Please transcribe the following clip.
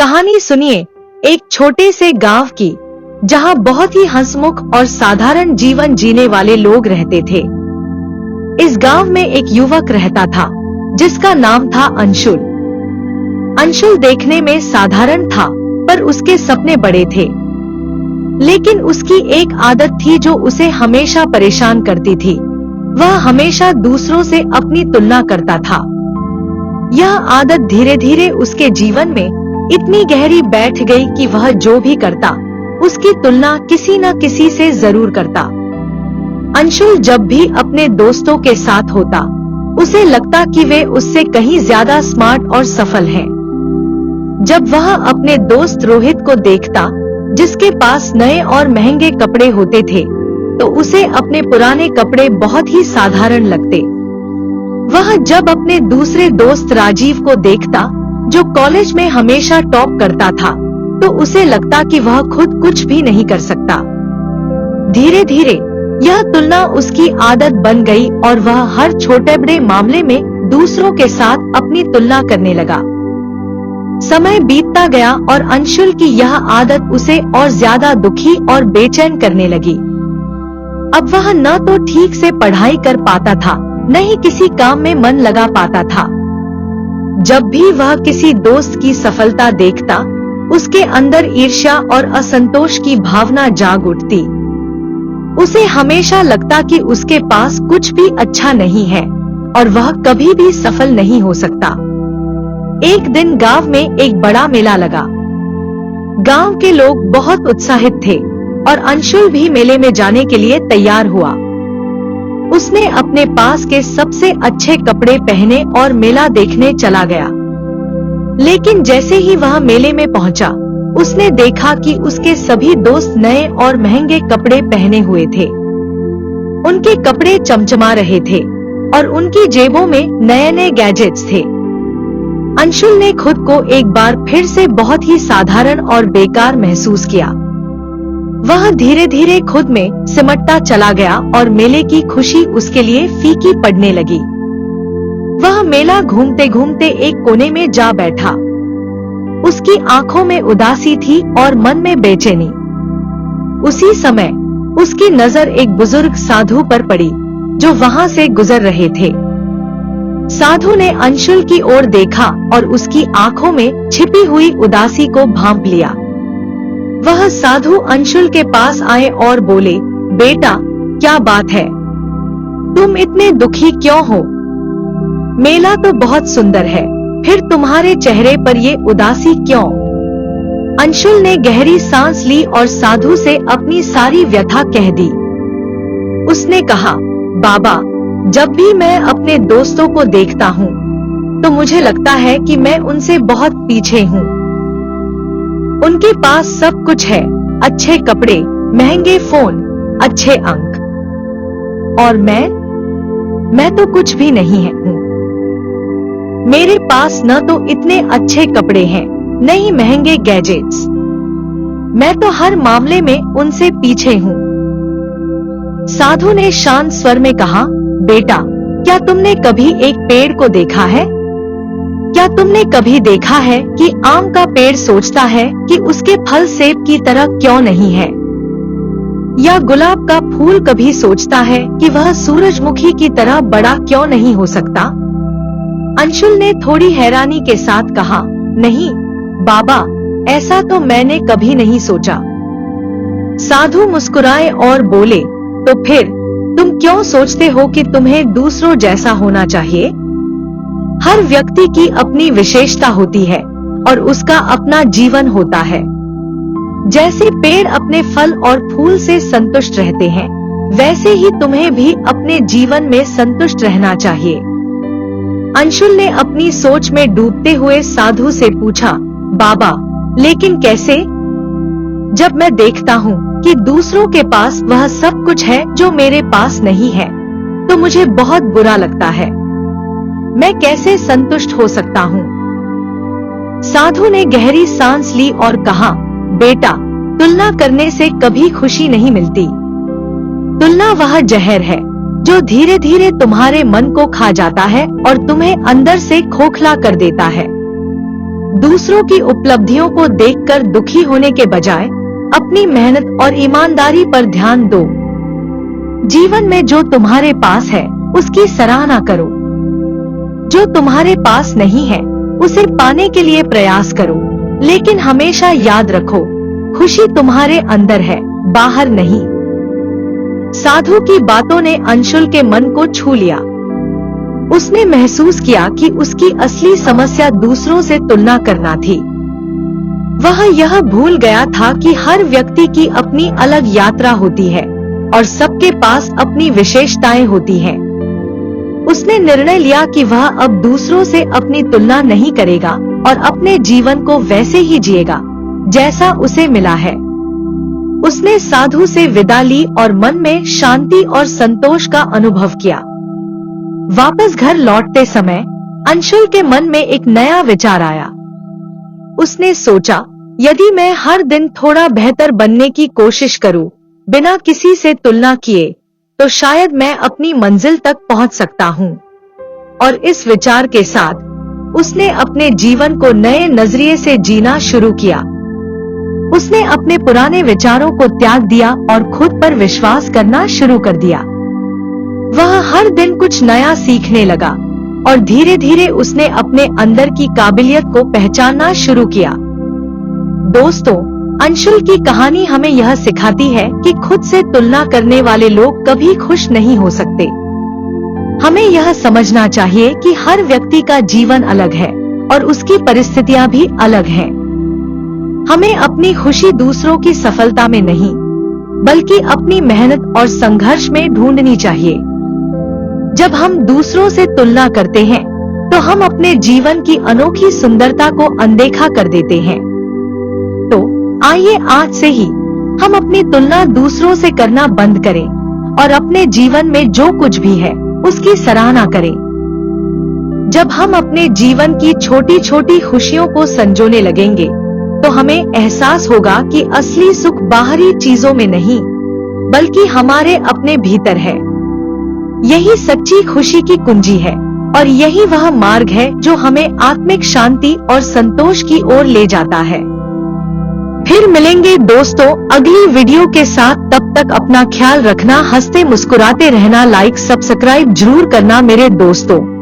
कहानी सुनिए एक छोटे से गांव की, जहां बहुत ही हंसमुख और साधारण जीवन जीने वाले लोग रहते थे। इस गांव में एक युवक रहता था जिसका नाम था अंशुल। अंशुल देखने में साधारण था, पर उसके सपने बड़े थे। लेकिन उसकी एक आदत थी जो उसे हमेशा परेशान करती थी। वह हमेशा दूसरों से अपनी तुलना करता था। यह आदत धीरे धीरे उसके जीवन में इतनी गहरी बैठ गई कि वह जो भी करता उसकी तुलना किसी न किसी से जरूर करता। अंशुल जब भी अपने दोस्तों के साथ होता, उसे लगता कि वे उससे कहीं ज्यादा स्मार्ट और सफल हैं। जब वह अपने दोस्त रोहित को देखता, जिसके पास नए और महंगे कपड़े होते थे, तो उसे अपने पुराने कपड़े बहुत ही साधारण लगते। वह जब अपने दूसरे दोस्त राजीव को देखता, जो कॉलेज में हमेशा टॉप करता था, तो उसे लगता कि वह खुद कुछ भी नहीं कर सकता। धीरे धीरे यह तुलना उसकी आदत बन गई और वह हर छोटे बड़े मामले में दूसरों के साथ अपनी तुलना करने लगा। समय बीतता गया और अंशुल की यह आदत उसे और ज्यादा दुखी और बेचैन करने लगी। अब वह न तो ठीक से पढ़ाई कर पाता था, न ही किसी काम में मन लगा पाता था। जब भी वह किसी दोस्त की सफलता देखता, उसके अंदर ईर्ष्या और असंतोष की भावना जाग उठती। उसे हमेशा लगता कि उसके पास कुछ भी अच्छा नहीं है और वह कभी भी सफल नहीं हो सकता। एक दिन गांव में एक बड़ा मेला लगा। गांव के लोग बहुत उत्साहित थे और अंशुल भी मेले में जाने के लिए तैयार हुआ। उसने अपने पास के सबसे अच्छे कपड़े पहने और मेला देखने चला गया। लेकिन जैसे ही वह मेले में पहुंचा, उसने देखा कि उसके सभी दोस्त नए और महंगे कपड़े पहने हुए थे। उनके कपड़े चमचमा रहे थे और उनकी जेबों में नए नए गैजेट्स थे। अंशुल ने खुद को एक बार फिर से बहुत ही साधारण और बेकार महसूस किया। वह धीरे धीरे खुद में सिमटता चला गया और मेले की खुशी उसके लिए फीकी पड़ने लगी। वह मेला घूमते घूमते एक कोने में जा बैठा। उसकी आंखों में उदासी थी और मन में बेचैनी। उसी समय उसकी नजर एक बुजुर्ग साधु पर पड़ी, जो वहां से गुजर रहे थे। साधु ने अंशुल की ओर देखा और उसकी आंखों में छिपी हुई उदासी को भांप लिया। वह साधु अंशुल के पास आए और बोले, बेटा, क्या बात है? तुम इतने दुखी क्यों हो? मेला तो बहुत सुंदर है, फिर तुम्हारे चेहरे पर ये उदासी क्यों? अंशुल ने गहरी सांस ली और साधु से अपनी सारी व्यथा कह दी। उसने कहा, बाबा, जब भी मैं अपने दोस्तों को देखता हूँ, तो मुझे लगता है कि मैं उनसे बहुत पीछे हूँ। उनके पास सब कुछ है, अच्छे कपड़े, महंगे फोन, अच्छे अंक, और मैं तो कुछ भी नहीं हूँ। मेरे पास न तो इतने अच्छे कपड़े हैं, न ही महंगे गैजेट्स। मैं तो हर मामले में उनसे पीछे हूँ। साधु ने शांत स्वर में कहा, बेटा, क्या तुमने कभी एक पेड़ को देखा है? क्या तुमने कभी देखा है कि आम का पेड़ सोचता है कि उसके फल सेब की तरह क्यों नहीं है? या गुलाब का फूल कभी सोचता है कि वह सूरजमुखी की तरह बड़ा क्यों नहीं हो सकता? अंशुल ने थोड़ी हैरानी के साथ कहा, नहीं बाबा, ऐसा तो मैंने कभी नहीं सोचा। साधु मुस्कुराए और बोले, तो फिर तुम क्यों सोचते हो कि तुम्हें दूसरों जैसा होना चाहिए? हर व्यक्ति की अपनी विशेषता होती है और उसका अपना जीवन होता है। जैसे पेड़ अपने फल और फूल से संतुष्ट रहते हैं, वैसे ही तुम्हें भी अपने जीवन में संतुष्ट रहना चाहिए। अंशुल ने अपनी सोच में डूबते हुए साधु से पूछा, बाबा, लेकिन कैसे? जब मैं देखता हूँ कि दूसरों के पास वह सब कुछ है जो मेरे पास नहीं है, तो मुझे बहुत बुरा लगता है। मैं कैसे संतुष्ट हो सकता हूँ? साधु ने गहरी सांस ली और कहा, बेटा, तुलना करने से कभी खुशी नहीं मिलती। तुलना वह जहर है जो धीरे धीरे तुम्हारे मन को खा जाता है और तुम्हें अंदर से खोखला कर देता है। दूसरों की उपलब्धियों को देखकर दुखी होने के बजाय अपनी मेहनत और ईमानदारी पर ध्यान दो। जीवन में जो तुम्हारे पास है उसकी सराहना करो। जो तुम्हारे पास नहीं है उसे पाने के लिए प्रयास करो, लेकिन हमेशा याद रखो, खुशी तुम्हारे अंदर है, बाहर नहीं। साधु की बातों ने अंशुल के मन को छू लिया। उसने महसूस किया कि उसकी असली समस्या दूसरों से तुलना करना थी। वह यह भूल गया था कि हर व्यक्ति की अपनी अलग यात्रा होती है और सबके पास अपनी विशेषताएं होती हैं। उसने निर्णय लिया कि वह अब दूसरों से अपनी तुलना नहीं करेगा और अपने जीवन को वैसे ही जिएगा जैसा उसे मिला है। उसने साधु से विदा ली और मन में शांति और संतोष का अनुभव किया। वापस घर लौटते समय अंशुल के मन में एक नया विचार आया। उसने सोचा, यदि मैं हर दिन थोड़ा बेहतर बनने की कोशिश करूं, बिना किसी से तुलना किए, तो शायद मैं अपनी मंजिल तक पहुंच सकता हूं। और इस विचार के साथ उसने अपने जीवन को नए नजरिए से जीना शुरू किया। उसने अपने पुराने विचारों को त्याग दिया और खुद पर विश्वास करना शुरू कर दिया। वह हर दिन कुछ नया सीखने लगा और धीरे धीरे उसने अपने अंदर की काबिलियत को पहचानना शुरू किया। दोस्तों, अंशुल की कहानी हमें यह सिखाती है कि खुद से तुलना करने वाले लोग कभी खुश नहीं हो सकते। हमें यह समझना चाहिए कि हर व्यक्ति का जीवन अलग है और उसकी परिस्थितियां भी अलग हैं। हमें अपनी खुशी दूसरों की सफलता में नहीं, बल्कि अपनी मेहनत और संघर्ष में ढूंढनी चाहिए। जब हम दूसरों से तुलना करते हैं, तो हम अपने जीवन की अनोखी सुंदरता को अनदेखा कर देते हैं। तो आइए आज से ही हम अपनी तुलना दूसरों से करना बंद करें और अपने जीवन में जो कुछ भी है उसकी सराहना करें। जब हम अपने जीवन की छोटी छोटी खुशियों को संजोने लगेंगे, तो हमें एहसास होगा कि असली सुख बाहरी चीजों में नहीं, बल्कि हमारे अपने भीतर है। यही सच्ची खुशी की कुंजी है और यही वह मार्ग है जो हमें आत्मिक शांति और संतोष की ओर ले जाता है। फिर मिलेंगे दोस्तों अगली वीडियो के साथ। तब तक अपना ख्याल रखना, हंसते मुस्कुराते रहना, लाइक सब्सक्राइब जरूर करना मेरे दोस्तों।